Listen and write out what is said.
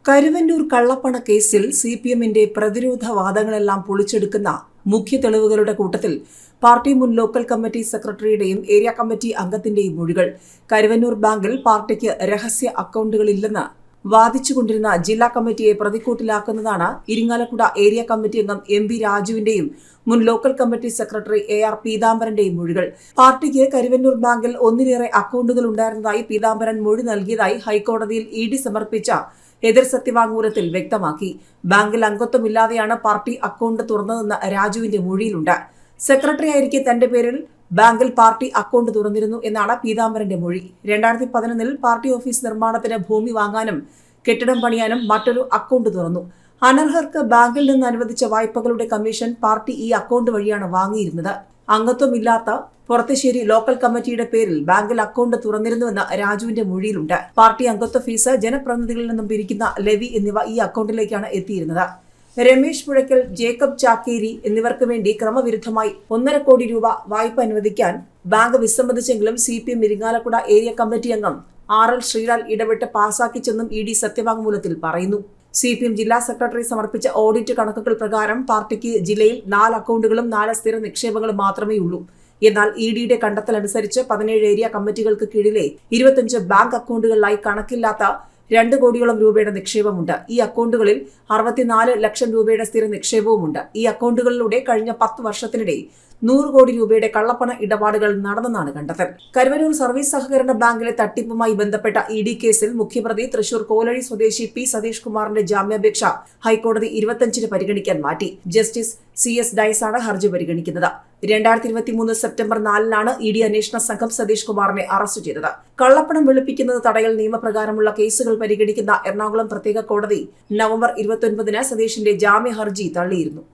കരുവന്നൂർ കള്ളപ്പണ കേസിൽ സിപിഎമ്മിന്റെ പ്രതിരോധ വാദങ്ങളെല്ലാം പൊളിച്ചെടുക്കുന്ന മുഖ്യ തെളിവുകളുടെ കൂട്ടത്തിൽ പാർട്ടി മുൻ ലോക്കൽ കമ്മിറ്റി സെക്രട്ടറിയുടെയും ഏരിയ കമ്മിറ്റി അംഗത്തിന്റെയും മൊഴികൾ. കരുവന്നൂർ ബാങ്കിൽ പാർട്ടിക്ക് രഹസ്യ അക്കൗണ്ടുകളില്ലെന്ന് വാദിച്ചുകൊണ്ടിരുന്ന ജില്ലാ കമ്മിറ്റിയെ പ്രതിക്കൂട്ടിലാക്കുന്നതാണ് ഇരിങ്ങാലക്കുട ഏരിയ കമ്മിറ്റി അംഗം എം.വി. രാജുവിന്റെയും മുൻ ലോക്കൽ കമ്മിറ്റി സെക്രട്ടറി എ.ആർ. പീതാംബരന്റെയും മൊഴികൾ. പാർട്ടിക്ക് കരുവന്നൂർ ബാങ്കിൽ ഒന്നിലേറെ അക്കൗണ്ടുകൾ ഉണ്ടായിരുന്നതായി പീതാംബരൻ മൊഴി നൽകിയതായി ഹൈക്കോടതിയിൽ ഇ.ഡി. സമർപ്പിച്ച എതിർ സത്യവാങ്മൂലത്തിൽ വ്യക്തമാക്കി. ബാങ്കിൽ അംഗത്വമില്ലാതെയാണ് പാർട്ടി അക്കൗണ്ട് തുറന്നതെന്ന് രാജുവിന്റെ മൊഴിയിലുണ്ട്. സെക്രട്ടറിയായിരിക്കെ തന്റെ പേരിൽ ബാങ്കിൽ പാർട്ടി അക്കൗണ്ട് തുറന്നിരുന്നു എന്നാണ് പീതാംബരന്റെ മൊഴി. 2011 പാർട്ടി ഓഫീസ് നിർമ്മാണത്തിന് ഭൂമി വാങ്ങാനും കെട്ടിടം പണിയാനും മറ്റൊരു അക്കൗണ്ട് തുറന്നു. അനർഹർക്ക് ബാങ്കിൽ നിന്ന് അനുവദിച്ച വായ്പകളുടെ കമ്മീഷൻ പാർട്ടി ഈ അക്കൗണ്ട് വഴിയാണ് വാങ്ങിയിരുന്നത്. അംഗത്വമില്ലാത്ത പുറത്തുശ്ശേരി ലോക്കൽ കമ്മിറ്റിയുടെ പേരിൽ ബാങ്കിൽ അക്കൗണ്ട് തുറന്നിരുന്നുവെന്ന് രാജുവിന്റെ മൊഴിയിലുണ്ട്. പാർട്ടി അംഗത്വ ഫീസ്, ജനപ്രതിനിധികളിൽ നിന്നും പിരിക്കുന്ന ലെവി എന്നിവ ഈ അക്കൗണ്ടിലേക്കാണ് എത്തിയിരുന്നത്. രമേശ് പുഴയ്ക്കൽ, ജേക്കബ് ചാക്കേരി എന്നിവർക്ക് വേണ്ടി ക്രമവിരുദ്ധമായി 1.5 കോടി രൂപ വായ്പ അനുവദിക്കാൻ ബാങ്ക് വിസമ്മതിച്ചെങ്കിലും സിപിഎം ഇരിങ്ങാലക്കുട ഏരിയ കമ്മിറ്റി അംഗം ആർ.എൽ. ശ്രീലാൽ ഇടപെട്ട് പാസാക്കിച്ചെന്നും ഇ.ഡി. സത്യവാങ്മൂലത്തിൽ പറയുന്നു. സിപിഎം ജില്ലാ സെക്രട്ടറി സമർപ്പിച്ച ഓഡിറ്റ് കണക്കുകൾ പ്രകാരം പാർട്ടിക്ക് ജില്ലയിൽ 4 അക്കൗണ്ടുകളും 4 സ്ഥിര നിക്ഷേപങ്ങളും മാത്രമേ ഉള്ളൂ. എന്നാൽ ഇ.ഡിയുടെ കണ്ടെത്തലനുസരിച്ച് 17 ഏരിയ കമ്മിറ്റികൾക്ക് കീഴിലെ 25 ബാങ്ക് അക്കൗണ്ടുകളിലായി കണക്കില്ലാത്ത 2 കോടിയോളം രൂപയുടെ നിക്ഷേപമുണ്ട്. ഈ അക്കൗണ്ടുകളിൽ 64 ലക്ഷം രൂപയുടെ സ്ഥിര നിക്ഷേപവുമുണ്ട്. ഈ അക്കൗണ്ടുകളിലൂടെ കഴിഞ്ഞ 10 വർഷത്തിനിടെ 100 കോടി രൂപയുടെ കള്ളപ്പണ ഇടപാടുകൾ നടന്നെന്നാണ് കണ്ടെത്തൽ. കരുവന്നൂർ സർവീസ് സഹകരണ ബാങ്കിലെ തട്ടിപ്പുമായി ബന്ധപ്പെട്ട ഇ.ഡി. കേസിൽ മുഖ്യപ്രതി തൃശൂർ കോലഴി സ്വദേശി പി. സതീഷ് കുമാറിന്റെ ജാമ്യാപേക്ഷ ഹൈക്കോടതി 25-ന് പരിഗണിക്കാൻ മാറ്റി. Justice C.S. ഡയസാണ് ഹർജി പരിഗണിക്കുന്നത്. 2023 സെപ്റ്റംബർ 4-നാണ് ഇ.ഡി. അന്വേഷണ സംഘം സതീഷ് കുമാറിനെ അറസ്റ്റ് ചെയ്തത്. കള്ളപ്പണം വെളുപ്പിക്കുന്നത് തടയൽ നിയമപ്രകാരമുള്ള കേസുകൾ പരിഗണിക്കുന്ന എറണാകുളം പ്രത്യേക കോടതി നവംബർ 29-ന് സതീഷിന്റെ ജാമ്യ ഹർജി തള്ളിയിരുന്നു.